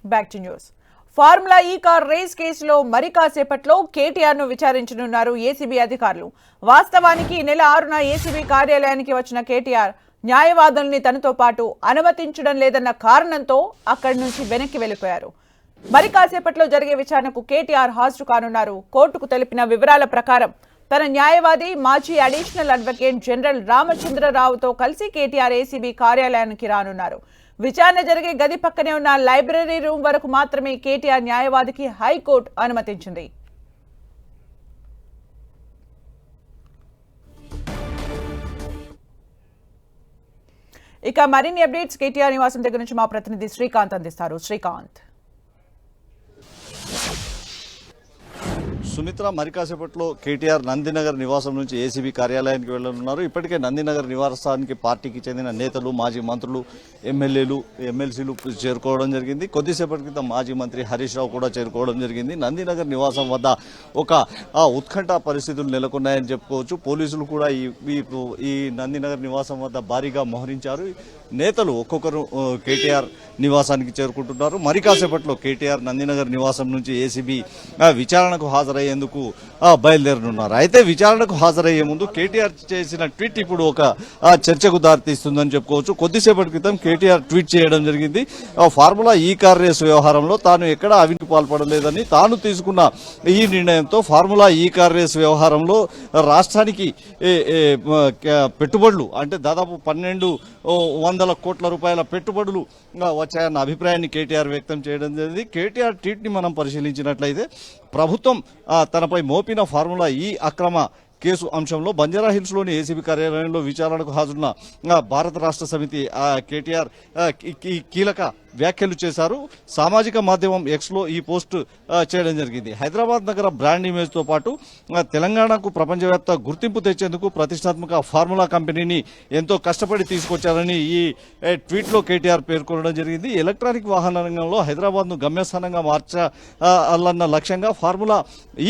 Back to news. Formula ఈ car race కేసులో మరి కాసేపట్లో కేటీఆర్ ను విచారించనున్నారు ఏసీబీ అధికారులు. వాస్తవానికి ఈ నెల 6న ఏసీబీ కార్యాలయానికి వచ్చిన కేటీఆర్ న్యాయవాదుల్ని తనతో పాటు అనుమతించడం లేదన్న కారణంతో అక్కడి నుంచి వెనక్కి వెళ్లిపోయారు. మరి కాసేపట్లో జరిగే విచారణకు కేటీఆర్ హాజరు కానున్నారు. కోర్టుకు తెలిపిన వివరాల ప్రకారం తన న్యాయవాది మాజీ అడిషనల్ అడ్వకేట్ జనరల్ రామచంద్రరావుతో కలిసి కేటీఆర్ ఏసీబీ కార్యాలయానికి రానున్నారు. విచారణ జరిగే గది పక్కనే ఉన్న లైబ్రరీ రూమ్ వరకు మాత్రమే కేటీఆర్ న్యాయవాదికి హైకోర్టు అనుమతించింది. ఇక మరిన్ని అప్డేట్స్ కేటీఆర్ నివాసం దగ్గర నుంచి మా ప్రతినిధి శ్రీకాంత్ అందిస్తారు. శ్రీకాంత్. సుమిత్ర, మరి కాసేపట్లో కేటీఆర్ నందినగర్ నివాసం నుంచి ఏసీబీ కార్యాలయానికి వెళ్లనున్నారు. ఇప్పటికే నందినగర్ నివాసానికి పార్టీకి చెందిన నేతలు, మాజీ మంత్రులు, ఎమ్మెల్యేలు, ఎమ్మెల్సీలు చేరుకోవడం జరిగింది. కొద్దిసేపటి క్రితం మాజీ మంత్రి హరీష్ రావు కూడా చేరుకోవడం జరిగింది. నందినగర్ నివాసం వద్ద ఒక ఉత్కంఠ పరిస్థితులు నెలకొన్నాయని చెప్పుకోవచ్చు. పోలీసులు కూడా ఈ నందినగర్ నివాసం వద్ద భారీగా మోహరించారు. నేతలు ఒక్కొక్కరు కేటీఆర్ నివాసానికి చేరుకుంటున్నారు. మరి కాసేపట్లో కేటీఆర్ నందినగర్ నివాసం నుంచి ఏసీబీ విచారణకు హాజరయ్యేందుకు బయలుదేరనున్నారు. అయితే విచారణకు హాజరయ్యే ముందు కేటీఆర్ చేసిన ట్వీట్ ఇప్పుడు ఒక చర్చకు దారితీస్తుందని చెప్పుకోవచ్చు. కొద్దిసేపటి క్రితం కేటీఆర్ ట్వీట్ చేయడం జరిగింది. ఫార్ములా ఈ కార్ రేసు వ్యవహారంలో తాను ఎక్కడా అవినీతికి పాల్పడలేదని, తాను తీసుకున్న ఈ నిర్ణయంతో ఫార్ములా ఈ కార్ రేసు వ్యవహారంలో రాష్ట్రానికి పెట్టుబడులు అంటే దాదాపు 1200 కోట్ల రూపాయల పెట్టుబడులు వచ్చాయన్న అభిప్రాయాన్ని కేటీఆర్ వ్యక్తం చేయడం జరిగింది. కేటీఆర్ ట్వీట్ ని మనం పరిశీలించినట్లయితే ప్రభుత్వం తనపై మోపిన ఫార్ములా ఈ అక్రమ కేసు అంశంలో బంజారాహిల్స్లోని ఏసీబీ కార్యాలయంలో విచారణకు హాజరున్న భారత రాష్ట్ర సమితి కేటీఆర్ కీలక వ్యాఖ్యలు చేశారు. సామాజిక మాధ్యమం ఎక్స్లో ఈ పోస్ట్ చేయడం జరిగింది. హైదరాబాద్ నగర బ్రాండ్ ఇమేజ్ తో పాటు తెలంగాణకు ప్రపంచవ్యాప్త గుర్తింపు తెచ్చేందుకు ప్రతిష్టాత్మక ఫార్ములా కంపెనీని ఎంతో కష్టపడి తీసుకొచ్చారని ఈ ట్వీట్ లో కేటీఆర్ పేర్కొనడం జరిగింది. ఎలక్ట్రానిక్ వాహన రంగంలో హైదరాబాద్ ను గమ్యస్థానంగా మార్చాలన్న లక్ష్యంగా ఫార్ములా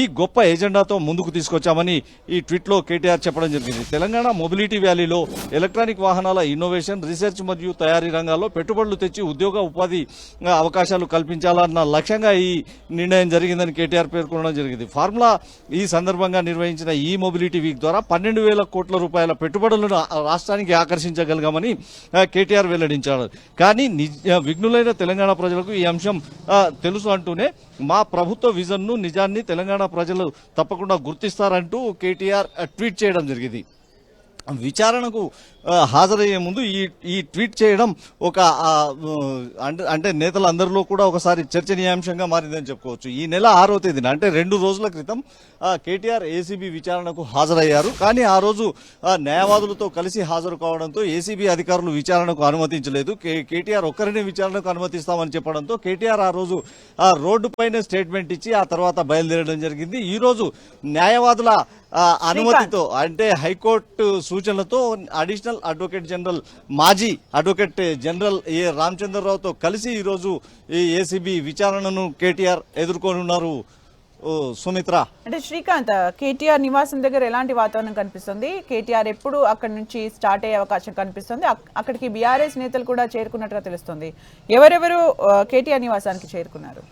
ఈ గొప్ప ఎజెండాతో ముందుకు తీసుకొచ్చామని ఈ ట్వీట్ లో కేటీఆర్ చెప్పడం జరిగింది. తెలంగాణ మొబిలిటీ వ్యాలీలో ఎలక్ట్రానిక్ వాహనాల ఇన్నోవేషన్, రీసెర్చ్ మరియు తయారీ రంగాల్లో పెట్టుబడులు తెచ్చి ఉపాధి అవకాశాలు కల్పించాలన్న లక్ష్యంగా ఈ నిర్ణయం జరిగిందని కేటీఆర్ పేర్కొనడం జరిగింది. ఫార్ములా ఈ సందర్భంగా నిర్వహించిన ఈ మొబిలిటీ వీక్ ద్వారా 12,000 కోట్ల రూపాయల పెట్టుబడులను రాష్ట్రానికి ఆకర్షించగలిగామని కేటీఆర్ వెల్లడించారు. కానీ విఘ్నులైన తెలంగాణ ప్రజలకు ఈ అంశం తెలుసు అంటూనే మా ప్రభుత్వ విజన్ ను, నిజాన్ని తెలంగాణ ప్రజలు తప్పకుండా గుర్తిస్తారంటూ కేటీఆర్ ట్వీట్ చేయడం జరిగింది. విచారణకు హాజరయ్యే ముందు ఈ ట్వీట్ చేయడం ఒక అంటే నేతలందరిలో కూడా ఒకసారి చర్చనీయాంశంగా మారిందని చెప్పుకోవచ్చు. ఈ నెల 6వ తేదీన అంటే 2 రోజుల క్రితం కేటీఆర్ ఏసీబీ విచారణకు హాజరయ్యారు. కానీ ఆ రోజు న్యాయవాదులతో కలిసి హాజరు కావడంతో ఏసీబీ అధికారులు విచారణకు అనుమతించలేదు. కేటీఆర్ ఒక్కరినే విచారణకు అనుమతిస్తామని చెప్పడంతో కేటీఆర్ ఆ రోజు రోడ్డుపైనే స్టేట్మెంట్ ఇచ్చి ఆ తర్వాత బయలుదేరడం జరిగింది. ఈ రోజు న్యాయవాదుల అనుమతితో అంటే హైకోర్టు సూచనలతో అడిషనల్ అడ్వకేట్ జనరల్, మాజీ అడ్వకేట్ జనరల్ రామచంద్రరావుతో కలిసి ఈరోజు ఈ ఏసీబీ విచారణను కేటీఆర్ ఎదుర్కొనున్నారు. సుమిత్ర, అంటే శ్రీకాంత్, కేటీఆర్ నివాసం దగ్గర ఎలాంటి వాతావరణం కనిపిస్తుంది? కేటీఆర్ ఎప్పుడు అక్కడి నుంచి స్టార్ట్ అయ్యే అవకాశం కనిపిస్తుంది? అక్కడికి బీఆర్ఎస్ నేతలు కూడా చేరుకున్నట్టుగా తెలుస్తుంది. ఎవరెవరు కేటీఆర్ నివాసానికి చేరుకున్నారు?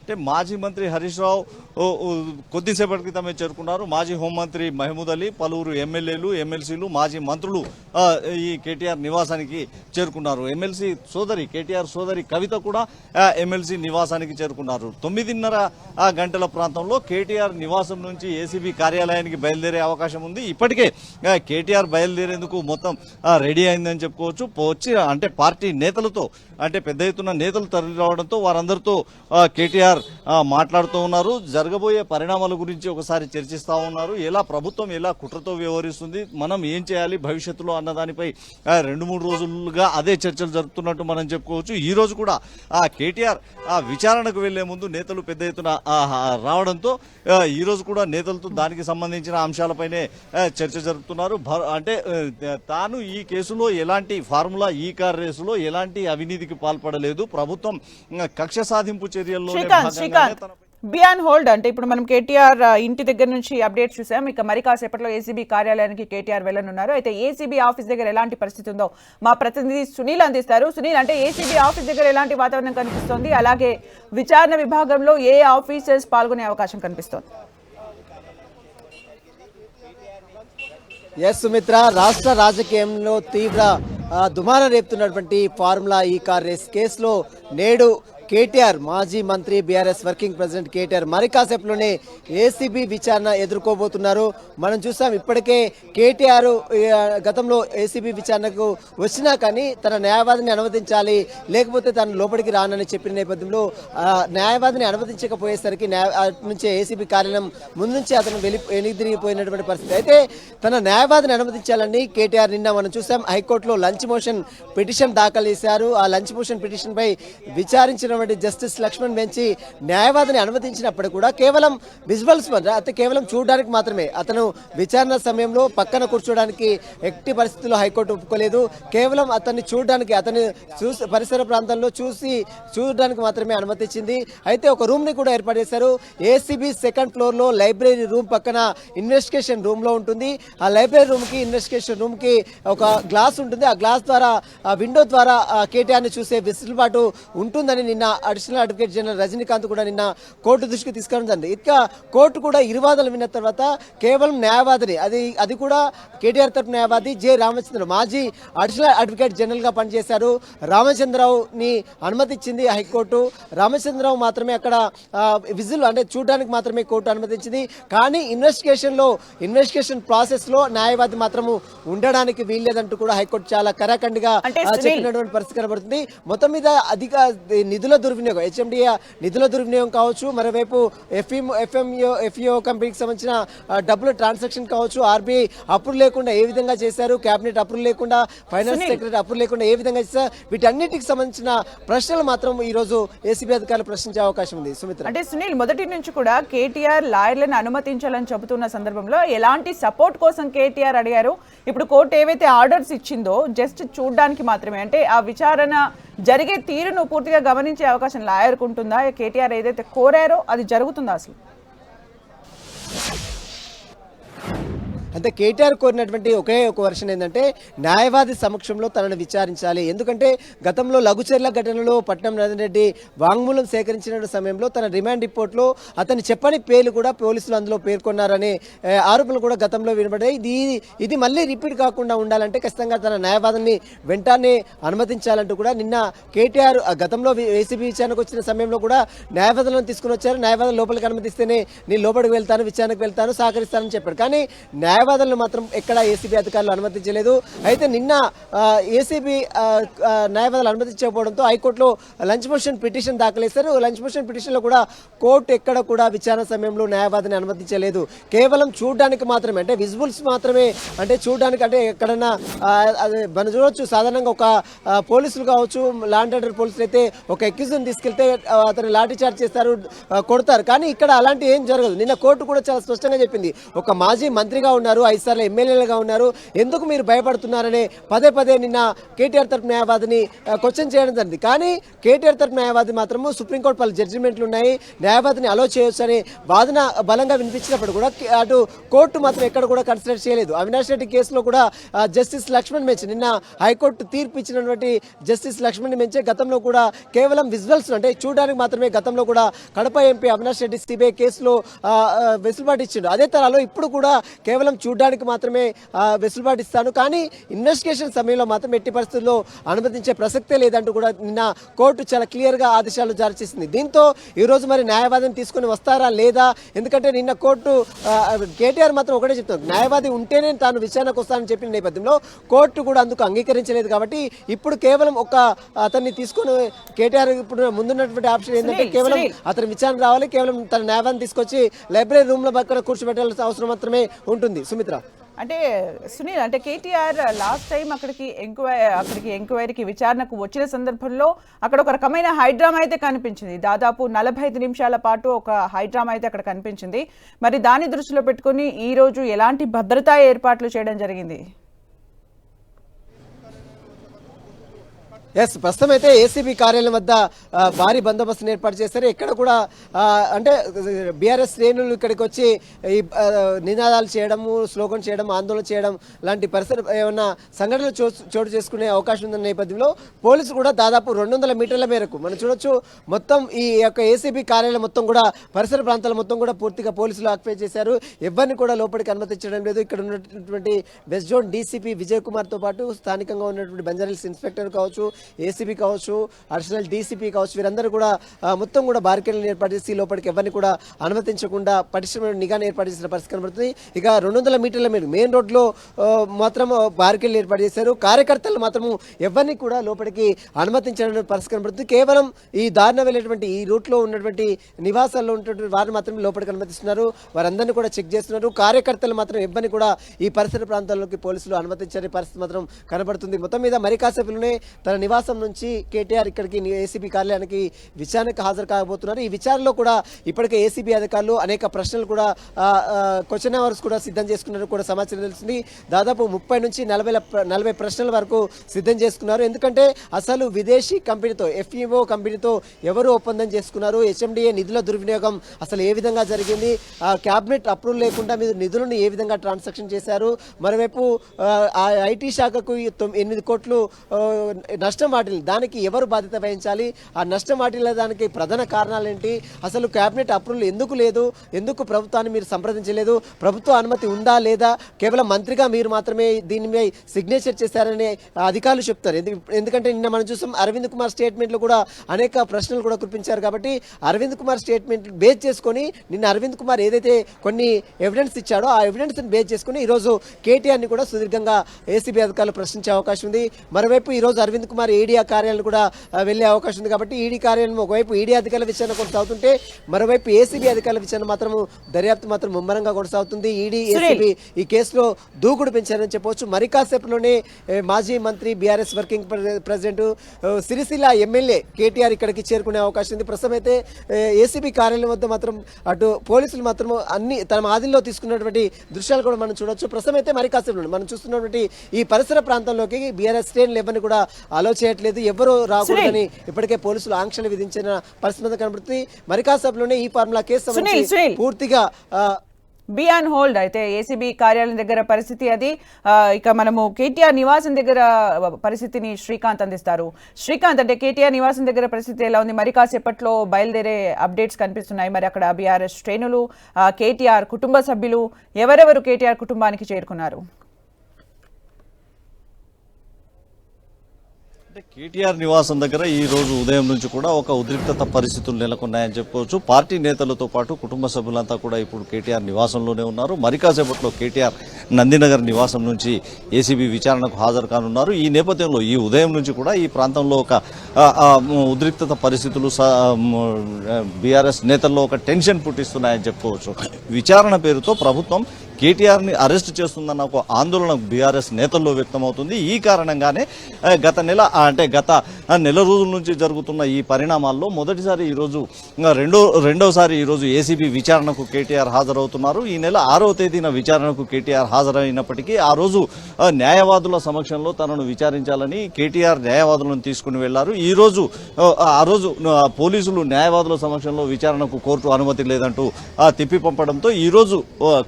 అంటే మాజీ మంత్రి హరీష్ రావు కొద్దిసేపటి క్రితమే చేరుకున్నారు. మాజీ హోంమంత్రి మహమూద్ అలీ, పలువురు ఎమ్మెల్యేలు, ఎమ్మెల్సీలు, మాజీ మంత్రులు ఈ కేటీఆర్ నివాసానికి చేరుకున్నారు. ఎమ్మెల్సీ సోదరి కేటీఆర్ సోదరి కవిత కూడా ఎమ్మెల్సీ నివాసానికి చేరుకున్నారు. 9:30 గంటల ప్రాంతంలో కేటీఆర్ నివాసం నుంచి ఏసీబీ కార్యాలయానికి బయలుదేరే అవకాశం ఉంది. ఇప్పటికే కేటీఆర్ బయలుదేరేందుకు మొత్తం రెడీ అయిందని చెప్పుకోవచ్చు. వచ్చి అంటే పార్టీ నేతలతో అంటే పెద్ద ఎత్తున నేతలు తరలి రావడంతో వారందరితో కేటీఆర్ మాట్లాడుతూ ఉన్నారు. జరగబోయే పరిణామాల గురించి ఒకసారి చర్చిస్తా ఉన్నారు. ఎలా ప్రభుత్వం ఎలా కుట్రతో వ్యవహరిస్తుంది, మనం ఏం చేయాలి భవిష్యత్తులో అన్న దానిపై 2-3 రోజులుగా అదే చర్చలు జరుపుతున్నట్టు మనం చెప్పుకోవచ్చు. ఈ రోజు కూడా కేటీఆర్ విచారణకు వెళ్లే ముందు నేతలు పెద్ద ఎత్తున రావడంతో ఈ రోజు కూడా నేతలతో దానికి సంబంధించిన అంశాలపైనే చర్చ జరుపుతున్నారు. అంటే తాను ఈ కేసులో ఎలాంటి ఫార్ములా ఈ కార్ రేసులో ఎలాంటి అవినీతికి పాల్పడలేదు, ప్రభుత్వం కక్ష సాధింపు చర్యల్లో బియాన్ హోల్డ్ అంటే ఇప్పుడు మనం కేటీఆర్ ఇంటి దగ్గర నుంచి అప్డేట్స్ చూసాం. ఇక మరి కాసేపట్లో ఏసీబీ కార్యాలయానికి కేటీఆర్ వెళ్ళనున్నారు. అయితే ఏసీబీ ఆఫీస్ దగ్గర ఎలాంటి పరిస్థితి ఉందో మా ప్రతినిధి సునీల్ అందిస్తారు. సునీల్, అంటే ఏసీబీ ఆఫీస్ దగ్గర ఎలాంటి వాతావరణం కనిపిస్తోంది, అలాగే విచారణ విభాగంలో ఏ ఆఫీసర్స్ పాల్గొనే అవకాశం కనిపిస్తోంది? ఎస్ సుమిత్ర, రాష్ట్ర రాజకీయంలో తీవ్ర దుమారం రేపుతున్నటువంటి ఫార్ములా ఈ కార్ రేస్ కేసులో నేడు కేటీఆర్, మాజీ మంత్రి, బీఆర్ఎస్ వర్కింగ్ ప్రెసిడెంట్ కేటీఆర్ మరి కాసేపులోనే ఏసీబీ విచారణ ఎదుర్కోబోతున్నారు. మనం చూసాం ఇప్పటికే కేటీఆర్ గతంలో ఏసీబీ విచారణకు వచ్చినా కానీ తన న్యాయవాదిని అనుమతించాలి, లేకపోతే తను లోపలికి రానని చెప్పిన నేపథ్యంలో న్యాయవాదిని అనుమతించకపోయేసరికి నుంచే ఏసీబీ కార్యాలయం ముందు నుంచి అతను వెనుదిరిగిపోయినటువంటి పరిస్థితి. అయితే తన న్యాయవాదిని అనుమతించాలని కేటీఆర్ నిన్న మనం చూసాం హైకోర్టులో లంచ్ మోషన్ పిటిషన్ దాఖలు చేశారు. ఆ లంచ్ మోషన్ పిటిషన్ పై విచారించిన జస్టిస్ లక్ష్మణ్ బెంచి న్యాయవాదిని అనుమతించినప్పుడు కూడా కేవలం విజువల్స్ అంటే కేవలం చూడడానికి మాత్రమే, అతను విచారణ సమయంలో పక్కన కూర్చోడానికి ఎట్టి పరిస్థితుల్లో హైకోర్టు ఒప్పుకోలేదు. కేవలం అతన్ని చూడడానికి, అతని పరిసర ప్రాంతంలో చూడడానికి మాత్రమే అనుమతించింది. అయితే ఒక రూమ్ ని కూడా ఏర్పాటు చేశారు. ఏసీబీ సెకండ్ ఫ్లోర్ లో లైబ్రరీ రూమ్ పక్కన ఇన్వెస్టిగేషన్ రూమ్ లో ఉంటుంది. ఆ లైబ్రరీ రూమ్ కి, ఇన్వెస్టిగేషన్ రూమ్ కి ఒక గ్లాస్ ఉంటుంది. ఆ గ్లాస్ ద్వారా, ఆ విండో ద్వారా కేటీఆర్ ని చూసే వెసులుబాటు ఉంటుందని నిన్న అడిషనల్ అడ్వకేట్ జనరల్ రజనీకాంత్ కూడా నిన్న కోర్టు దృష్టికి తీసుకురావడం జరిగింది. ఇక కోర్టు కూడా ఇరువాదనలు విన్న తర్వాత కేవలం న్యాయవాదిని, అది కూడా కేటీఆర్ తరపు న్యాయవాది జె రామచంద్రరావు, మాజీ అడిషనల్ అడ్వకేట్ జనరల్ గా పనిచేశారు, రామచంద్రరావుని అనుమతించింది హైకోర్టు. రామచంద్రరావు మాత్రమే అక్కడ విజిల్ అంటే చూడడానికి మాత్రమే కోర్టు అనుమతించింది. కానీ ఇన్వెస్టిగేషన్ ప్రాసెస్ లో న్యాయవాది మాత్రము ఉండడానికి వీల్లేదంటూ కూడా హైకోర్టు చాలా కరాఖండిగా చెప్పినటువంటి పరిస్థితి కనబడుతుంది. మొత్తం మీద అధిక నిధుల దుర్వినియోగం, హెచ్ఎండిఏ నిధుల దుర్వినియోగం కావచ్చు, మరోవైపు ఎఫ్ఈఓ కంపెనీకి సంబంధించిన డబ్బుల ట్రాన్సాక్షన్ కావచ్చు, ఆర్బీఐ అప్రూవ్ లేకుండా ఏ విధంగా చేశారు, కేబినెట్ అప్రూవ్ లేకుండా, ఫైనాన్స్ సెక్రటరీ అప్రూవ్ లేకుండా ఏ విధంగా చేశారు, వీటన్నిటికి సంబంధించిన ప్రశ్నలు మాత్రం ఈ రోజు ఏసీబీ అధికారులు ప్రశ్నించే అవకాశం ఉంది. సుమిత్ర, అంటే సునీల్, మొదటి నుంచి కూడా కేటీఆర్ లాయర్లను అనుమతించాలని చెబుతున్న సందర్భంలో ఎలాంటి సపోర్ట్ కోసం కేటీఆర్ అడిగారు? ఇప్పుడు కోర్టు ఏవైతే ఆర్డర్స్ ఇచ్చిందో జస్ట్ చూడడానికి మాత్రమే, అంటే ఆ విచారణ జరిగే తీరును పూర్తిగా గమనించే అవకాశం లాయర్కు ఉంటుందా? కేటీఆర్ ఏదైతే కోరారో అది జరుగుతుందా అసలు? అంటే కేటీఆర్ కోరినటువంటి ఒకే ఒక వర్షన్ ఏంటంటే న్యాయవాది సమక్షంలో తనను విచారించాలి. ఎందుకంటే గతంలో లఘుచర్ల ఘటనలో పట్నం నరేందర్ రెడ్డి వాంగ్మూలం సేకరించిన సమయంలో తన రిమాండ్ రిపోర్ట్లో అతను చెప్పని పేర్లు కూడా పోలీసులు అందులో పేర్కొన్నారనే ఆరోపణలు కూడా గతంలో వినబడ్డాయి. ఇది మళ్ళీ రిపీట్ కాకుండా ఉండాలంటే ఖచ్చితంగా తన న్యాయవాదిని వెంటనే అనుమతించాలంటూ కూడా నిన్న కేటీఆర్ గతంలో ఏసీబీ విచారణకు వచ్చిన సమయంలో కూడా న్యాయవాదులను తీసుకుని వచ్చారు. న్యాయవాదులు లోపలికి అనుమతిస్తేనే నేను లోపలికి వెళ్తాను, విచారణకు వెళ్తాను, సహకరిస్తానని చెప్పారు. కానీ న్యాయవాదులను మాత్రం ఎక్కడ ఏసీబీ అధికారులు అనుమతించలేదు. అయితే నిన్న ఏసీబీ న్యాయవాదులు అనుమతించకపోవడంతో హైకోర్టులో లంచ్ మోషన్ పిటిషన్ దాఖలు చేశారు. లంచ్ మోషన్ పిటిషన్లో కూడా కోర్టు ఎక్కడ కూడా విచారణ సమయంలో న్యాయవాదిని అనుమతించలేదు. కేవలం చూడడానికి మాత్రమే, అంటే విజువల్స్ మాత్రమే, అంటే చూడడానికి, అంటే ఎక్కడన్నా మనం చూడవచ్చు సాధారణంగా ఒక పోలీసులు కావచ్చు, లా అండ్ ఆర్డర్ పోలీసులు అయితే ఒక ఎక్యూజ్ని తీసుకెళ్తే అతను లాఠీ చార్జ్ చేస్తారు, కొడతారు. కానీ ఇక్కడ అలాంటి ఏం జరగదు. నిన్న కోర్టు కూడా చాలా స్పష్టంగా చెప్పింది, ఒక మాజీ మంత్రిగా ఉన్నారు, 5 సార్లు ఎమ్మెల్యేలుగా ఉన్నారు, ఎందుకు మీరు భయపడుతున్నారనే పదే నిన్న కేటీఆర్ తరపు న్యాయవాదిని క్వశ్చన్ చేయడం జరిగింది. కానీ కేటీఆర్ తరపు న్యాయవాది మాత్రము సుప్రీంకోర్టు పలు జడ్జిమెంట్లు ఉన్నాయి, న్యాయవాదిని అలో చేయొచ్చు అనే వాదన బలంగా వినిపించినప్పుడు కూడా అటు కోర్టు మాత్రం ఎక్కడ కూడా కన్సిడర్ చేయలేదు. అవినాష్ రెడ్డి కేసులో కూడా జస్టిస్ లక్ష్మణ్ బెంచ్, నిన్న హైకోర్టు తీర్పు ఇచ్చినటువంటి జస్టిస్ లక్ష్మణ్ బెంచ్ గతంలో కూడా కేవలం విజువల్స్ అంటే చూడడానికి మాత్రమే గతంలో కూడా కడప ఎంపీ అవినాష్ రెడ్డి సిబిఐ కేసులో వెసులుబాటు ఇచ్చిండు. అదే తరాలో ఇప్పుడు కూడా కేవలం చూడడానికి మాత్రమే వెసులుబాటు ఇస్తాను, కానీ ఇన్వెస్టిగేషన్ సమయంలో మాత్రం ఎట్టి పరిస్థితుల్లో అనుమతించే ప్రసక్తే లేదంటూ కూడా నిన్న కోర్టు చాలా క్లియర్గా ఆదేశాలు జారీ చేసింది. దీంతో ఈరోజు మరి న్యాయవాదిని తీసుకుని వస్తారా లేదా? ఎందుకంటే నిన్న కోర్టు కేటీఆర్ మాత్రం ఒకటే చెప్తారు, న్యాయవాది ఉంటేనే తాను విచారణకు వస్తానని చెప్పిన నేపథ్యంలో కోర్టు కూడా అందుకు అంగీకరించలేదు. కాబట్టి ఇప్పుడు కేవలం ఒక అతన్ని తీసుకుని కేటీఆర్ ఇప్పుడు ముందున్నటువంటి ఆప్షన్ ఏంటంటే కేవలం అతని విచారణ రావాలి, కేవలం తన న్యాయవాదిని తీసుకొచ్చి లైబ్రరీ రూమ్ లో పక్కన కూర్చోబెట్టాల్సిన అవసరం మాత్రమే ఉంటుంది. సుమిత్ర, అంటే సునీల్, అంటే కేటీఆర్ లాస్ట్ టైం అక్కడికి ఎంక్వైరీకి విచారణకు వచ్చిన సందర్భంలో అక్కడ ఒక రకమైన హైడ్రామా అయితే కనిపించింది. దాదాపు 45 నిమిషాల పాటు ఒక హైడ్రామా అయితే అక్కడ కనిపించింది. మరి దాన్ని దృష్టిలో పెట్టుకుని ఈ రోజు ఎలాంటి భద్రతా ఏర్పాట్లు చేయడం జరిగింది? ఎస్, ప్రస్తుతం అయితే ఏసీబీ కార్యాలయం వద్ద భారీ బందోబస్తును ఏర్పాటు చేశారు. ఇక్కడ కూడా అంటే బీఆర్ఎస్ శ్రేణులు ఇక్కడికి వచ్చి ఈ నినాదాలు చేయడము, స్లోగన్ చేయడం, ఆందోళన చేయడం లాంటి పరిసర ఏమన్నా సంఘటనలు చోటు చేసుకునే అవకాశం ఉన్న నేపథ్యంలో పోలీసులు కూడా దాదాపు 200 మీటర్ల మేరకు మనం చూడొచ్చు. మొత్తం ఈ యొక్క ఏసీబీ కార్యాలయం మొత్తం కూడా పరిసర ప్రాంతాలు మొత్తం కూడా పూర్తిగా పోలీసులు ఆక్యుపై చేశారు. ఎవరిని కూడా లోపలికి అనుమతించడం లేదు. ఇక్కడ ఉన్నటువంటి వెస్ట్ జోన్ డీసీపీ విజయ్ కుమార్తో పాటు స్థానికంగా ఉన్నటువంటి బంజారాహిల్స్ ఇన్స్పెక్టర్ కావచ్చు, ఏసీబీ కావచ్చు, అడిషనల్ డీసీపీ కావచ్చు, వీరందరూ కూడా మొత్తం కూడా బారికేడ్లను ఏర్పాటు చేసి లోపలికి ఎవరిని కూడా అనుమతించకుండా పటిష్టమైన నిఘాను ఏర్పాటు చేసిన పరిస్థితి కనబడుతుంది. ఇక 200 మీటర్ల మీరు మెయిన్ రోడ్లో మాత్రం బారికేడ్లు ఏర్పాటు చేశారు. కార్యకర్తలు మాత్రము ఎవరిని కూడా లోపలికి అనుమతించడం పరిస్థితి కనబడుతుంది. కేవలం ఈ దారిన వెళ్ళేటువంటి ఈ రూట్లో ఉన్నటువంటి నివాసాల్లో ఉన్నటువంటి వారిని మాత్రం లోపలికి అనుమతిస్తున్నారు. వారందరినీ కూడా చెక్ చేస్తున్నారు. కార్యకర్తలు మాత్రం ఎవరిని కూడా ఈ పరిసర ప్రాంతాల్లోకి పోలీసులు అనుమతించే పరిస్థితి మాత్రం కనబడుతుంది. మొత్తం మీద మరి కాసేపులోనే తన నివాసం నుంచి కేటీఆర్ ఇక్కడికి ఏసీబీ కార్యాలయానికి విచారణకు హాజరు కాబోతున్నారు. ఈ విచారణలో కూడా ఇప్పటికే ఏసీబీ అధికారులు అనేక ప్రశ్నలు కూడా క్వశ్చన్ అవర్స్ కూడా సిద్ధం చేసుకున్నారు కూడా సమాచారం తెలిసింది. దాదాపు 30 నుంచి 40 ప్రశ్నల వరకు సిద్ధం చేసుకున్నారు. ఎందుకంటే అసలు విదేశీ కంపెనీతో, ఎఫ్ఈఓ కంపెనీతో ఎవరు ఒప్పందం చేసుకున్నారు, హెచ్ఎండిఏ నిధుల దుర్వినియోగం అసలు ఏ విధంగా జరిగింది, క్యాబినెట్ అప్రూవల్ లేకుండా మీరు నిధులను ఏ విధంగా ట్రాన్సాక్షన్ చేశారు, మరోవైపు ఐటీ శాఖకు 8 కోట్లు నష్టం వాటిల్లి దానికి ఎవరు బాధ్యత వహించాలి, ఆ నష్టం వాటిల్ల దానికి ప్రధాన కారణాలు ఏంటి, అసలు క్యాబినెట్ అప్రూవల్ ఎందుకు లేదు, ఎందుకు ప్రభుత్వాన్ని మీరు సంప్రదించలేదు, ప్రభుత్వ అనుమతి ఉందా లేదా, కేవలం మంత్రిగా మీరు మాత్రమే దీనిపై సిగ్నేచర్ చేశారని అధికారులు చెప్తారు. ఎందుకంటే నిన్న మనం చూసాం అరవింద్ కుమార్ స్టేట్మెంట్లు కూడా అనేక ప్రశ్నలు కూడా కురిపించారు. కాబట్టి అరవింద్ కుమార్ స్టేట్మెంట్ బేస్ చేసుకొని నిన్న అరవింద్ కుమార్ ఏదైతే కొన్ని ఎవిడెన్స్ ఇచ్చాడో ఆ ఎవిడెన్స్ని బేస్ చేసుకుని ఈరోజు కేటీఆర్ని కూడా సుదీర్ఘంగా ఏసీబీ అధికారులు ప్రశ్నించే అవకాశం ఉంది. మరోవైపు ఈరోజు అరవింద్ కుమార్ ఈడీ కార్యాలయం కూడా వెళ్లే అవకాశం ఉంది. కాబట్టి ఈడీ కార్యాలయం ఒకవైపు ఈడీ అధికారుల విచారణ కొనసాగుతుంటే మరోవైపు ఏసీబీ అధికారుల విచారణ మాత్రము దర్యాప్తు మాత్రం ముమ్మరంగా కొనసాగుతుంది. ఈడీ ఏసీబీ ఈ కేసులో దూకుడు పెంచారని చెప్పవచ్చు. మరి కాసేపులోనే మాజీ మంత్రి BRS working president Sircilla MLA KTR ఇక్కడికి చేరుకునే అవకాశం ఉంది. ప్రస్తుతం అయితే ఏసీబీ కార్యాలయం వద్ద మాత్రం అటు పోలీసులు మాత్రం అన్ని తమ ఆధీనంలో తీసుకున్నటువంటి దృశ్యాలు కూడా మనం చూడొచ్చు. ప్రస్తుతం అయితే మరి కాసేపులో మనం చూస్తున్నటువంటి ఈ పరిసర ప్రాంతంలోకి బీఆర్ఎస్ శ్రేణులు ఎవరిని కూడా అలో చేయట్లేదు, ఎవరు రాకూడదని ఇప్పటికే పోలీసులు ఆంక్షలు విధించిన పరిస్థితి కనబడుతుంది. మరి కాసేపులోనే ఈ ఫార్ములా కేసు సంబంధించి పూర్తిగా బీ ఆన్ హోల్డ్. అయితే ఏసీబీ కార్యాలయం దగ్గర పరిస్థితి అది. ఇక మనము కేటీఆర్ నివాసం దగ్గర పరిస్థితిని శ్రీకాంత్ అందిస్తారు. శ్రీకాంత్, అంటే కేటీఆర్ నివాసం దగ్గర పరిస్థితి ఎలా ఉంది? మరి కాసేపట్లో బయలుదేరే అప్డేట్స్ కనిపిస్తున్నాయి. మరి అక్కడ బీఆర్ఎస్ శ్రేణులు, కేటీఆర్ కుటుంబ సభ్యులు ఎవరెవరు కేటీఆర్ కుటుంబానికి చేరుకున్నారు? కేటీఆర్ నివాసం దగ్గర ఈ రోజు ఉదయం నుంచి కూడా ఒక ఉద్రిక్తత పరిస్థితులు నెలకొన్నాయని చెప్పుకోవచ్చు. పార్టీ నేతలతో పాటు కుటుంబ సభ్యులంతా కూడా ఇప్పుడు కేటీఆర్ నివాసంలోనే ఉన్నారు. మరి కాసేపట్లో కేటీఆర్ నందినగర్ నివాసం నుంచి ఏసీబీ విచారణకు హాజరు కానున్నారు. ఈ నేపథ్యంలో ఈ ఉదయం నుంచి కూడా ఈ ప్రాంతంలో ఒక ఉద్రిక్తత పరిస్థితులు బీఆర్ఎస్ నేతల్లో ఒక టెన్షన్ పుట్టిస్తున్నాయని చెప్పుకోవచ్చు. విచారణ పేరుతో ప్రభుత్వం కేటీఆర్ని అరెస్ట్ చేస్తుందన్న ఒక ఆందోళన బీఆర్ఎస్ నేతల్లో వ్యక్తమవుతుంది. ఈ కారణంగానే గత నెల రోజుల నుంచి జరుగుతున్న ఈ పరిణామాల్లో మొదటిసారి ఈరోజు రెండోసారి ఈరోజు ఏసీబీ విచారణకు కేటీఆర్ హాజరవుతున్నారు. ఈ నెల 6వ తేదీన విచారణకు కేటీఆర్ హాజరైనప్పటికీ ఆ రోజు న్యాయవాదుల సమక్షంలో తనను విచారించాలని కేటీఆర్ న్యాయవాదులను తీసుకుని వెళ్లారు. ఆ రోజు పోలీసులు న్యాయవాదుల సమక్షంలో విచారణకు కోర్టు అనుమతి లేదంటూ తిప్పి పంపడంతో ఈ రోజు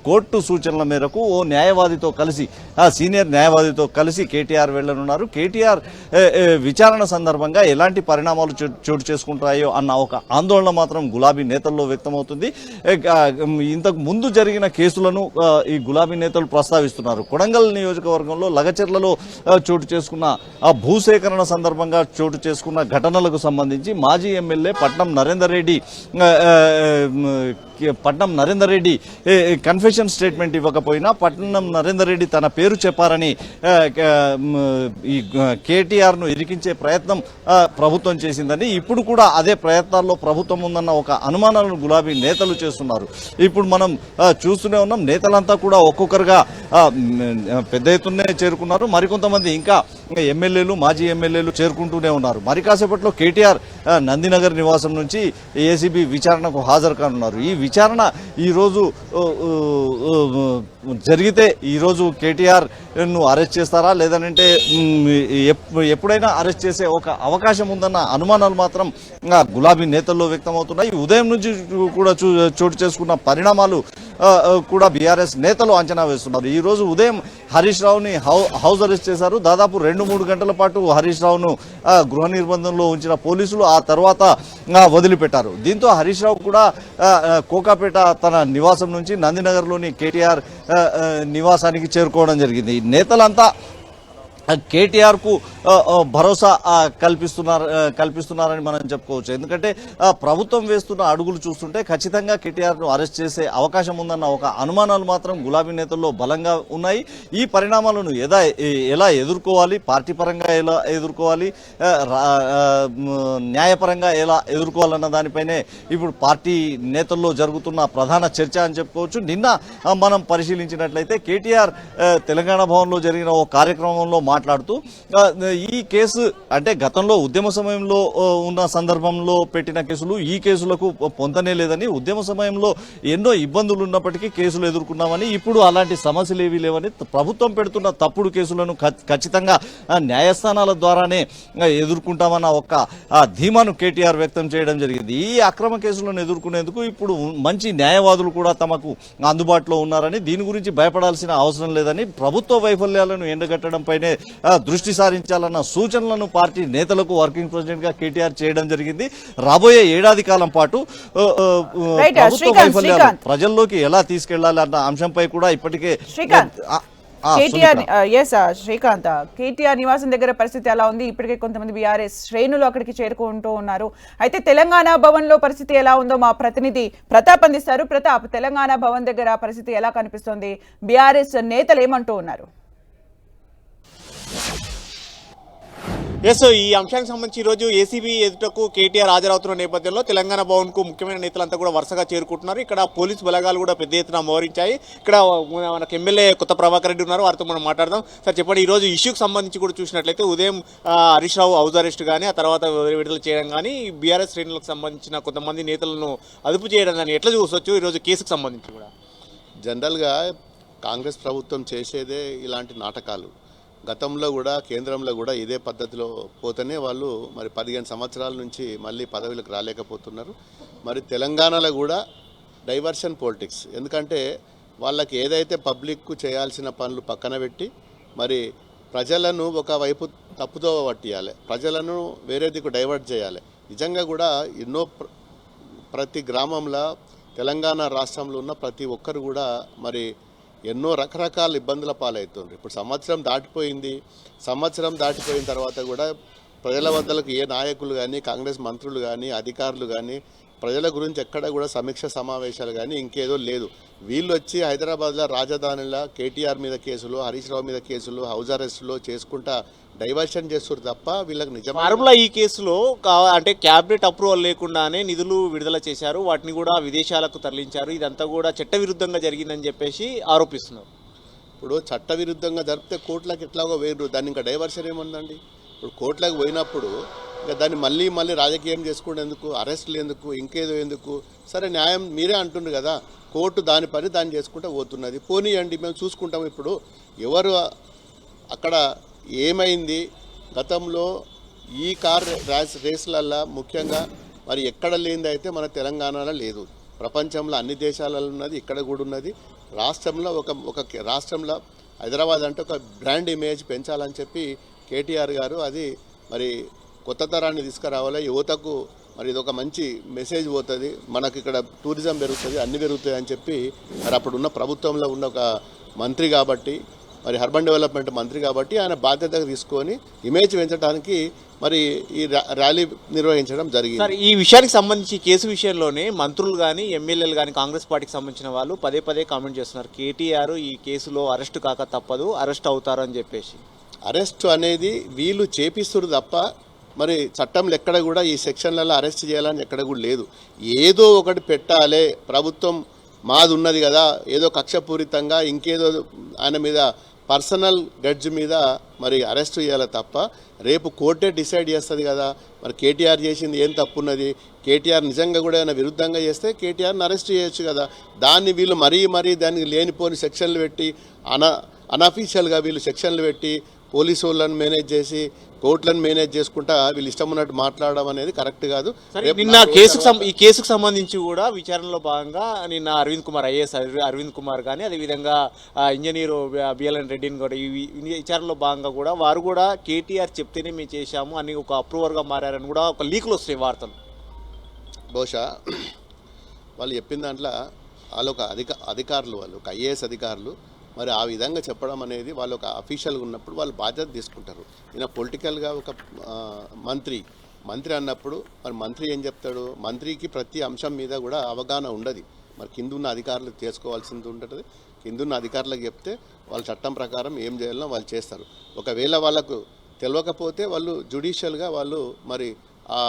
కోర్టు సూచనల మేరకు ఓ న్యాయవాదితో కలిసి, సీనియర్ న్యాయవాదితో కలిసి కేటీఆర్ వెళ్లనున్నారు. కేటీఆర్ విచారణ సందర్భంగా ఎలాంటి పరిణామాలు చోటు చేసుకుంటాయో అన్న ఒక ఆందోళన మాత్రం గులాబీ నేతల్లో వ్యక్తమవుతుంది. ఇంతకు ముందు జరిగిన కేసులను ఈ గులాబీ నేతలు ప్రస్తావిస్తున్నారు. కొడంగల్ నియోజకవర్గంలో లగచెర్లలో చోటు చేసుకున్న భూసేకరణ సందర్భంగా చోటు చేసుకున్న ఘటనలకు సంబంధించి మాజీ MLA Patnam Narender Reddy confession statement ఇవ్వకపోయినా పట్నం నరేందర్ రెడ్డి తన పేరు చెప్పారని ఈ కేటీఆర్ ను ఇరికించే ప్రయత్నం ప్రభుత్వం చేసిందని, ఇప్పుడు కూడా అదే ప్రయత్నాల్లో ప్రభుత్వం ఉందన్న ఒక అనుమానాలను గులాబీ నేతలు చేస్తున్నారు. ఇప్పుడు మనం చూస్తూనే ఉన్నాం, నేతలంతా కూడా ఒక్కొక్కరుగా పెద్ద ఎత్తునే చేరుకున్నారు. మరికొంతమంది ఇంకా ఎమ్మెల్యేలు, మాజీ ఎమ్మెల్యేలు చేరుకుంటూనే ఉన్నారు. మరి కాసేపట్లో కేటీఆర్ నందినగర్ నివాసం నుంచి ఏసీబీ విచారణకు హాజరు కానున్నారు. ఈ విచారణ ఈరోజు జరిగితే ఈరోజు కేటీఆర్ను అరెస్ట్ చేస్తారా లేదంటే ఎప్పుడైనా అరెస్ట్ చేసే ఒక అవకాశం ఉందన్న అనుమానాలు మాత్రం గులాబీ నేతల్లో వ్యక్తమవుతున్నాయి. ఉదయం నుంచి కూడా చోటు చేసుకున్న పరిణామాలు కూడా బీఆర్ఎస్ నేతలు అంచనా వేస్తున్నారు. ఈ రోజు ఉదయం హరీష్ రావుని హౌస్ అరెస్ట్ చేశారు. దాదాపు 2-3 గంటల పాటు హరీష్ రావును గృహ నిర్బంధంలో ఉంచిన పోలీసులు ఆ తర్వాత వదిలిపెట్టారు. దీంతో హరీష్ రావు కూడా కోకాపేట తన నివాసం నుంచి నందినగర్లోని కేటీఆర్ నివాసానికి చేరుకోవడం జరిగింది. నేతలంతా కేటీఆర్ కు భరోసా కల్పిస్తున్నారని మనం చెప్పుకోవచ్చు. ఎందుకంటే ప్రభుత్వం వేస్తున్న అడుగులు చూస్తుంటే ఖచ్చితంగా కేటీఆర్ ను అరెస్ట్ చేసే అవకాశం ఉందన్న ఒక అనుమానాలు మాత్రం గులాబీ నేతల్లో బలంగా ఉన్నాయి. ఈ పరిణామాలను ఎలా ఎదుర్కోవాలి, పార్టీ పరంగా ఎలా ఎదుర్కోవాలి, న్యాయపరంగా ఎలా ఎదుర్కోవాలన్న దానిపైనే ఇప్పుడు పార్టీ నేతల్లో జరుగుతున్న ప్రధాన చర్చ అని చెప్పుకోవచ్చు. నిన్న మనం పరిశీలించినట్లయితే కేటీఆర్ తెలంగాణ భవన్లో జరిగిన ఓ కార్యక్రమంలో మాట్లాడుతూ ఈ కేసు అంటే గతంలో ఉద్యమ సమయంలో ఉన్న సందర్భంలో పెట్టిన కేసులు ఈ కేసులకు పొంతనే లేదని, ఉద్యమ సమయంలో ఎన్నో ఇబ్బందులు ఉన్నప్పటికీ కేసులు ఎదుర్కొన్నామని, ఇప్పుడు అలాంటి సమస్యలు ఏవీ లేవని, ప్రభుత్వం పెడుతున్న తప్పుడు కేసులను ఖచ్చితంగా న్యాయస్థానాల ద్వారానే ఎదుర్కొంటామన్న ఒక ధీమాను కేటీఆర్ వ్యక్తం చేయడం జరిగింది. ఈ అక్రమ కేసులను ఎదుర్కొనేందుకు ఇప్పుడు మంచి న్యాయవాదులు కూడా తమకు అందుబాటులో ఉన్నారని, దీని గురించి భయపడాల్సిన అవసరం లేదని, ప్రభుత్వ వైఫల్యాలను ఎండగట్టడంపైనే దృష్టి సారించాలన్న సూచనలను పార్టీ నేతలకు వర్కింగ్ ప్రెసిడెంట్ గా కేటీఆర్ చేయడం జరిగింది. రాబోయే ఏడాది కాలం పాటు ప్రభుత్వ వైఫల్యాలు ప్రజల్లోకి ఎలా తీసుకెళ్లాలి అన్న అంశంపై కూడా ఇప్పటికే శ్రీకాంత్ కేటీఆర్ నివాసం దగ్గర పరిస్థితి ఎలా ఉంది? ఇప్పటికే కొంతమంది బీఆర్ఎస్ శ్రేణులు అక్కడికి చేరుకుంటూ ఉన్నారు. అయితే తెలంగాణ భవన్ లో పరిస్థితి ఎలా ఉందో మా ప్రతినిధి ప్రతాప్ అందిస్తారు. ప్రతాప్, తెలంగాణ భవన్ దగ్గర పరిస్థితి ఎలా కనిపిస్తోంది? బీఆర్ఎస్ నేతలు ఏమంటూ ఉన్నారు? ఈ అంశానికి సంబంధించి ఈరోజు ఏసీబీ ఎదుటకు కేటీఆర్ హాజరవుతున్న నేపథ్యంలో తెలంగాణ భవన్ కు ముఖ్యమైన నేతలంతా కూడా వరుసగా చేరుకుంటున్నారు. ఇక్కడ పోలీసు బలగాలు కూడా పెద్ద ఎత్తున మోహరించాయి. ఇక్కడ మనకు ఎమ్మెల్యే కొత్త ప్రభాకర్ రెడ్డి ఉన్నారు, వారితో మనం మాట్లాడదాం. సార్ చెప్పండి, ఈ రోజు ఇష్యూకి సంబంధించి కూడా చూసినట్లయితే ఉదయం హరీష్ రావు హౌస్ అరెస్ట్ కానీ, ఆ తర్వాత విడుదల చేయడం కానీ, బీఆర్ఎస్ శ్రేణులకు సంబంధించిన కొంతమంది నేతలను అదుపు చేయడం కానీ ఎట్లా చూసొచ్చు ఈ రోజు కేసుకు సంబంధించి కూడా? జనరల్గా కాంగ్రెస్ ప్రభుత్వం చేసేదే ఇలాంటి నాటకాలు. గతంలో కూడా కేంద్రంలో కూడా ఇదే పద్ధతిలో పోతేనే వాళ్ళు మరి 15 సంవత్సరాల నుంచి మళ్ళీ పదవులకు రాలేకపోతున్నారు. మరి తెలంగాణలో కూడా డైవర్షన్ పాలిటిక్స్, ఎందుకంటే వాళ్ళకి ఏదైతే పబ్లిక్కు చేయాల్సిన పనులు పక్కన పెట్టి మరి ప్రజలను ఒకవైపు తప్పుతో పట్టియాలి, ప్రజలను వేరే దిక్కు డైవర్ట్ చేయాలి. నిజంగా కూడా ఎన్నో ప్రతి గ్రామంలో తెలంగాణ రాష్ట్రంలో ఉన్న ప్రతి ఒక్కరు కూడా మరి ఎన్నో రకరకాల ఇబ్బందుల పాలవుతుంది. ఇప్పుడు సంవత్సరం దాటిపోయిన తర్వాత కూడా ప్రజల వద్దలకు ఏ నాయకులు కానీ, కాంగ్రెస్ మంత్రులు కానీ, అధికారులు కానీ ప్రజల గురించి ఎక్కడ కూడా సమీక్ష సమావేశాలు కానీ ఇంకేదో లేదు. వీళ్ళు వచ్చి హైదరాబాద్లో రాజధానిలో కేటీఆర్ మీద కేసులు, హరీష్ రావు మీద కేసులు, హౌస్ అరెస్టులు చేసుకుంటా డైవర్షన్ చేస్తారు తప్ప వీళ్ళకి నిజంగా ఫార్ములా ఈ కేసులో అంటే క్యాబినెట్ అప్రూవల్ లేకుండానే నిధులు విడుదల చేశారు, వాటిని కూడా విదేశాలకు తరలించారు, ఇదంతా కూడా చట్టవిరుద్ధంగా జరిగిందని చెప్పేసి ఆరోపిస్తున్నారు. ఇప్పుడు చట్టవిరుద్ధంగా జరిపితే కోర్టులకు ఎట్లాగో వేరు, దాన్ని ఇంకా డైవర్షన్ ఏముందండి? ఇప్పుడు కోర్టులకు పోయినప్పుడు ఇక దాన్ని మళ్ళీ రాజకీయం చేసుకునేందుకు, అరెస్టులు ఎందుకు, ఇంకేదో ఎందుకు? సరే న్యాయం మీరే అంటుండ్రు కదా, కోర్టు దాని పని దాన్ని చేసుకుంటూ పోతున్నది, పోనీయండి, మేము చూసుకుంటాం. ఇప్పుడు ఎవరు అక్కడ ఏమైంది గతంలో ఈ కార్ రేసులల్లో ముఖ్యంగా మరి ఎక్కడ లేనిది అయితే మన తెలంగాణలో లేదు, ప్రపంచంలో అన్ని దేశాలలో ఉన్నది, ఇక్కడ కూడా ఉన్నది. రాష్ట్రంలో ఒక రాష్ట్రంలో హైదరాబాద్ అంటే ఒక బ్రాండ్ ఇమేజ్ పెంచాలని చెప్పి కేటీఆర్ గారు అది మరి కొత్త తరాన్ని తీసుకురావాలి, యువతకు మరి ఇది ఒక మంచి మెసేజ్ పోతుంది, మనకి ఇక్కడ టూరిజం పెరుగుతుంది, అన్ని పెరుగుతాయి అని చెప్పి మరి అప్పుడున్న ప్రభుత్వంలో ఉన్న ఒక మంత్రి కాబట్టి, మరి అర్బన్ డెవలప్మెంట్ మంత్రి కాబట్టి ఆయన బాధ్యతగా తీసుకొని ఇమేజ్ పెంచడానికి మరి ఈ ర్యాలీ నిర్వహించడం జరిగింది. సార్, ఈ విషయానికి సంబంధించి కేసు విషయంలోనే మంత్రులు కానీ, ఎమ్మెల్యేలు కానీ, కాంగ్రెస్ పార్టీకి సంబంధించిన వాళ్ళు పదే కామెంట్ చేస్తున్నారు, కేటీఆర్ ఈ కేసులో అరెస్ట్ కాక తప్పదు, అరెస్ట్ అవుతారు అని చెప్పేసి. అరెస్ట్ అనేది వీళ్ళు చేపిస్తున్నారు తప్ప మరి చట్టంలో ఎక్కడ కూడా ఈ సెక్షన్లలో అరెస్ట్ చేయాలని ఎక్కడ కూడా లేదు. ఏదో ఒకటి పెట్టాలి, ప్రభుత్వం మాది ఉన్నది కదా, ఏదో కక్షపూరితంగా ఇంకేదో ఆయన మీద పర్సనల్ గడ్జ్ మీద మరి అరెస్ట్ చేయాలి తప్ప రేపు కోర్టే డిసైడ్ చేస్తుంది కదా. మరి కేటీఆర్ చేసింది ఏం తప్పున్నది, కేటీఆర్ నిజంగా కూడా ఏమైనా విరుద్ధంగా చేస్తే కేటీఆర్ని అరెస్ట్ చేయొచ్చు కదా. దాన్ని వీళ్ళు మరీ దానికి లేనిపోని సెక్షన్లు పెట్టి అనఫీషియల్గా వీళ్ళు సెక్షన్లు పెట్టి పోలీసు వాళ్ళని మేనేజ్ చేసి కోర్టులను మేనేజ్ చేసుకుంటా వీళ్ళు ఇష్టం ఉన్నట్టు మాట్లాడడం అనేది కరెక్ట్ కాదు. నిన్న ఈ కేసుకు సంబంధించి కూడా విచారణలో భాగంగా నిన్న ఐఏఎస్ అరవింద్ కుమార్ కానీ అదేవిధంగా ఇంజనీరు బిఎల్ఎన్ రెడ్డిని కూడా ఈ విచారణలో భాగంగా కూడా వారు కూడా కేటీఆర్ చెప్తేనే మేము చేశాము అని ఒక అప్రూవర్గా మారారని కూడా ఒక లీకులు వస్తాయి వార్తలు. బహుశా వాళ్ళు చెప్పిన దాంట్లో వాళ్ళు ఒక అధికారులు వాళ్ళు ఒక ఐఏఎస్ అధికారులు మరి ఆ విధంగా చెప్పడం అనేది వాళ్ళు ఒక అఫీషియల్గా ఉన్నప్పుడు వాళ్ళు బాధ్యత తీసుకుంటారు. ఈయన పొలిటికల్గా ఒక మంత్రి అన్నప్పుడు మరి మంత్రి ఏం చెప్తాడు, మంత్రికి ప్రతి అంశం మీద కూడా అవగాహన ఉండదు. మరి కిందున్న అధికారులు చేసుకోవాల్సింది ఉంటుంది. కిందున్న అధికారులకు చెప్తే వాళ్ళ చట్టం ప్రకారం ఏం చేయాలనో వాళ్ళు చేస్తారు. ఒకవేళ వాళ్ళకు తెలియకపోతే వాళ్ళు జ్యుడిషియల్గా వాళ్ళు మరి ఆ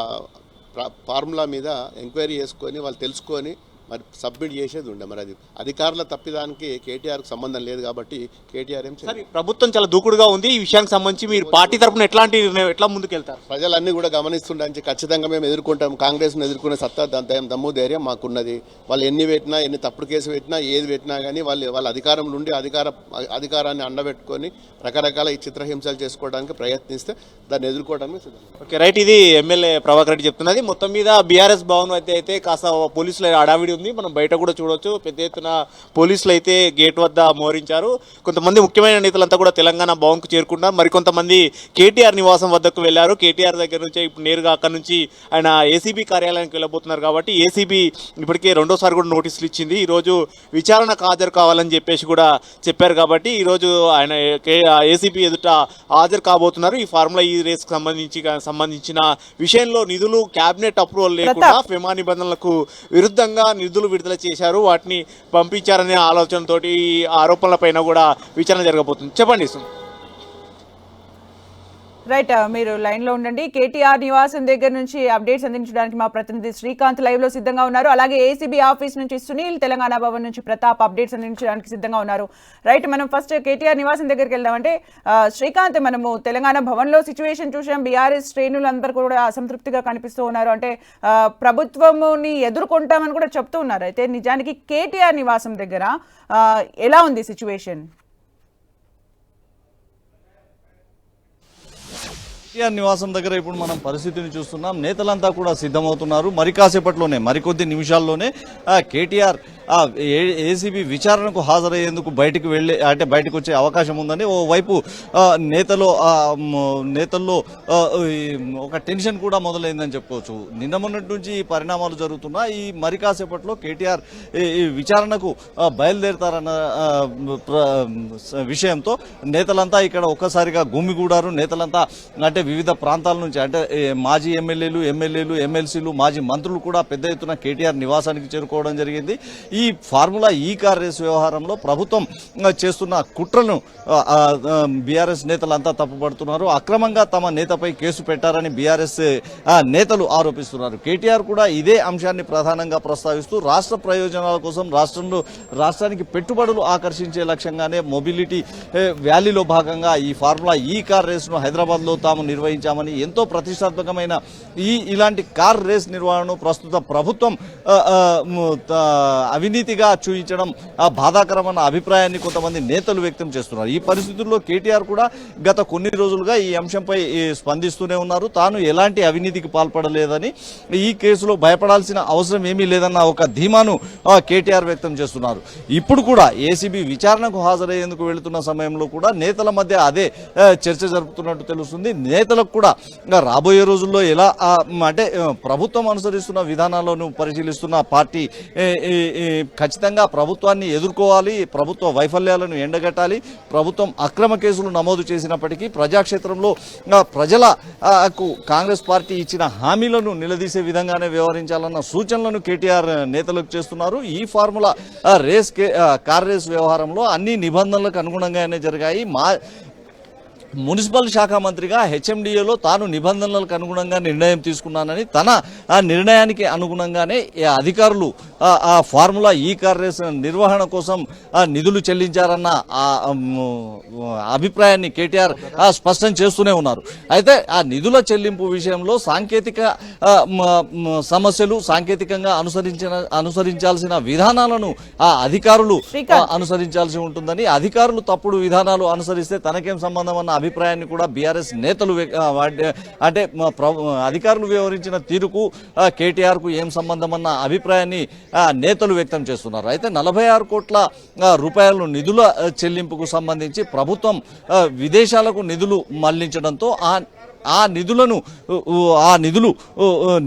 ఫార్ములా మీద ఎంక్వైరీ చేసుకొని వాళ్ళు తెలుసుకొని మరి సబ్మిట్ చేసేది ఉండే. మరి అది అధికారుల తప్పిదానికి కేటీఆర్కి సంబంధం లేదు కాబట్టి కేటీఆర్ ఏం సరే. ప్రభుత్వం చాలా దూకుడుగా ఉంది ఈ విషయానికి సంబంధించి మీరు పార్టీ తరఫున ఎట్లా ముందుకెళ్తారు? ప్రజలన్నీ కూడా గమనిస్తుండే ఖచ్చితంగా మేము ఎదుర్కొంటాం. కాంగ్రెస్ను ఎదుర్కొనే సత్తా దమ్ము ధైర్యం మాకున్నది. వాళ్ళు ఎన్ని పెట్టినా ఎన్ని తప్పుడు కేసు పెట్టినా ఏది పెట్టినా కానీ వాళ్ళ అధికారంలో ఉండి అధికారాన్ని అండబెట్టుకొని రకరకాల ఈ చిత్రహింసలు చేసుకోవడానికి ప్రయత్నిస్తే దాన్ని ఎదుర్కోవడానికి సిద్ధం. Okay, right. ఇది ఎమ్మెల్యే ప్రభాకర్ రెడ్డి చెప్తున్నది. మొత్తం మీద బీఆర్ఎస్ భవన్ అయితే కాస్త పోలీసులు అడావిడి ఉంది. మనం బయట కూడా చూడవచ్చు, పెద్ద ఎత్తున పోలీసులు అయితే గేట్ వద్ద మోహరించారు. కొంతమంది ముఖ్యమైన నేతలంతా కూడా తెలంగాణ భవన్కు చేరుకున్నారు. మరికొంతమంది కేటీఆర్ నివాసం వద్దకు వెళ్లారు. కేటీఆర్ దగ్గర నుంచి ఇప్పుడు నేరుగా అక్కడ నుంచి ఆయన ఏసీబీ కార్యాలయానికి వెళ్ళబోతున్నారు. కాబట్టి ఏసీబీ ఇప్పటికే రెండోసారి కూడా నోటీసులు ఇచ్చింది. ఈరోజు విచారణకు హాజరు కావాలని చెప్పేసి కూడా చెప్పారు. కాబట్టి ఈరోజు ఆయన ఏసీబీ ఎదుట హాజరు కాబోతున్నారు. ఈ ఫార్ములా ఈ రేస్కి సంబంధించిన విషయంలో నిధులు క్యాబినెట్ అప్రూవల్ లేకుండా ఫెమా నిబంధనలకు విరుద్ధంగా నిధులు విడుదల చేశారు, వాటిని పంపించారనే ఆలోచనతోటి ఆరోపణలపైన కూడా విచారణ జరగబోతుంది. చెప్పండి. రైట్, మీరు లైన్లో ఉండండి. కేటీఆర్ నివాసం దగ్గర నుంచి అప్డేట్స్ అందించడానికి మా ప్రతినిధి శ్రీకాంత్ లైవ్లో సిద్ధంగా ఉన్నారు. అలాగే ఏసీబీ ఆఫీస్ నుంచి సునీల్, తెలంగాణ భవన్ నుంచి ప్రతాప్ అప్డేట్స్ అందించడానికి సిద్ధంగా ఉన్నారు. రైట్, మనం ఫస్ట్ కేటీఆర్ నివాసం దగ్గరికి వెళ్దామంటే శ్రీకాంత్, మనము తెలంగాణ భవన్లో సిచ్యువేషన్ చూసాం. బీఆర్ఎస్ శ్రేణులందరూ కూడా అసంతృప్తిగా కనిపిస్తూ ఉన్నారు. అంటే ప్రభుత్వముని ఎదుర్కొంటామని కూడా చెప్తూ ఉన్నారు. అయితే నిజానికి కేటీఆర్ నివాసం దగ్గర ఎలా ఉంది సిచ్యువేషన్? కేటీఆర్ నివాసం దగ్గర ఇప్పుడు మనం పరిస్థితిని చూస్తున్నాం. నేతలంతా కూడా సిద్ధమవుతున్నారు. మరి కాసేపట్లోనే మరికొద్ది నిమిషాల్లోనే కేటీఆర్ ఏసీబీ విచారణకు హాజరయ్యేందుకు బయటకు వచ్చే అవకాశం ఉందని ఓవైపు నేతల్లో ఒక టెన్షన్ కూడా మొదలైందని చెప్పుకోవచ్చు. నిన్న మొన్నటి నుంచి ఈ పరిణామాలు జరుగుతున్నా ఈ మరి కాసేపట్లో కేటీఆర్ ఈ విచారణకు బయలుదేరతారన్న విషయంతో నేతలంతా ఇక్కడ ఒక్కసారిగా గుమిగూడారు. నేతలంతా అంటే వివిధ ప్రాంతాల నుంచి అంటే మాజీ ఎమ్మెల్యేలు, ఎమ్మెల్సీలు, మాజీ మంత్రులు కూడా పెద్ద ఎత్తున కేటీఆర్ నివాసానికి చేరుకోవడం జరిగింది. ఈ ఫార్ములా ఈ కార్ రేసు వ్యవహారంలో ప్రభుత్వం చేస్తున్న కుట్రను బీఆర్ఎస్ నేతలంతా తప్పుపడుతున్నారు. అక్రమంగా తమ నేతపై కేసు పెట్టారని బీఆర్ఎస్ నేతలు ఆరోపిస్తున్నారు. కేటీఆర్ కూడా ఇదే అంశాన్ని ప్రధానంగా ప్రస్తావిస్తూ రాష్ట్ర ప్రయోజనాల కోసం రాష్ట్రానికి పెట్టుబడులు ఆకర్షించే లక్ష్యంగానే మొబిలిటీ వ్యాలీలో భాగంగా ఈ ఫార్ములా ఈ కార్ రేసును హైదరాబాద్లో తాము నిర్వహించామని, ఎంతో ప్రతిష్టాత్మకమైన ఇలాంటి కార్ రేస్ నిర్వహణను ప్రస్తుత ప్రభుత్వం అవినీతిగా చూపించడం బాధాకరమైన అభిప్రాయాన్ని కొంతమంది నేతలు వ్యక్తం చేస్తున్నారు. ఈ పరిస్థితుల్లో కేటీఆర్ కూడా గత కొన్ని రోజులుగా ఈ అంశంపై స్పందిస్తూనే ఉన్నారు. తాను ఎలాంటి అవినీతికి పాల్పడలేదని, ఈ కేసులో భయపడాల్సిన అవసరం ఏమీ లేదన్న ఒక ధీమాను కేటీఆర్ వ్యక్తం చేస్తున్నారు. ఇప్పుడు కూడా ఏసీబీ విచారణకు హాజరయ్యేందుకు వెళుతున్న సమయంలో కూడా నేతల మధ్య అదే చర్చ జరుపుతున్నట్టు తెలుస్తుంది. నేతలకు కూడా రాబోయే రోజుల్లో ఎలా అంటే ప్రభుత్వం అనుసరిస్తున్న విధానాలను పరిశీలిస్తున్న పార్టీ ఖచ్చితంగా ప్రభుత్వాన్ని ఎదుర్కోవాలి, ప్రభుత్వ వైఫల్యాలను ఎండగట్టాలి. ప్రభుత్వం అక్రమ కేసులు నమోదు చేసినప్పటికీ ప్రజాక్షేత్రంలో ప్రజలకు కాంగ్రెస్ పార్టీ ఇచ్చిన హామీలను నిలదీసే విధంగానే వ్యవహరించాలన్న సూచనలను కేటీఆర్ నేతలకు చేస్తున్నారు. ఈ ఫార్ములా కార్ రేస్ వ్యవహారంలో అన్ని నిబంధనలకు అనుగుణంగానే జరిగాయి. మున్సిపల్ శాఖ మంత్రిగా హెచ్ఎండిఏలో తాను నిబంధనలకు అనుగుణంగా నిర్ణయం తీసుకున్నానని తన ఆ నిర్ణయానికి అనుగుణంగానే ఈ అధికారులు ఆ ఫార్ములా ఈ కార్ రేస్ నిర్వహణ కోసం నిధులు చెల్లించారన్న అభిప్రాయాన్ని కేటీఆర్ స్పష్టం చేస్తూనే ఉన్నారు. అయితే ఆ నిధుల చెల్లింపు విషయంలో సాంకేతిక సమస్యలు, సాంకేతికంగా అనుసరించాల్సిన విధానాలను ఆ అధికారులు అనుసరించాల్సి ఉంటుందని, అధికారులు తప్పుడు విధానాలు అనుసరిస్తే తనకేం సంబంధం అన్న అభిప్రాయాన్ని కూడా బీఆర్ఎస్ నేతలు అంటే అధికారులు వ్యవహరించిన తీరుకు కేటీఆర్ కు ఏం సంబంధం అన్న అభిప్రాయాన్ని నేతలు వ్యక్తం చేస్తున్నారు. అయితే 46 కోట్ల రూపాయల నిధుల చెల్లింపుకు సంబంధించి ప్రభుత్వం విదేశాలకు నిధులు మళ్లించడంతో ఆ నిధులు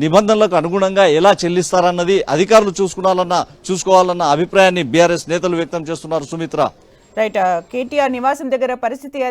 నిబంధనలకు అనుగుణంగా ఎలా చెల్లిస్తారన్నది అధికారులు చూసుకోవాలన్న అభిప్రాయాన్ని బీఆర్ఎస్ నేతలు వ్యక్తం చేస్తున్నారు. సుమిత్ర, రైట్, కేటీఆర్ నివాసం దగ్గర పరిస్థితి అది.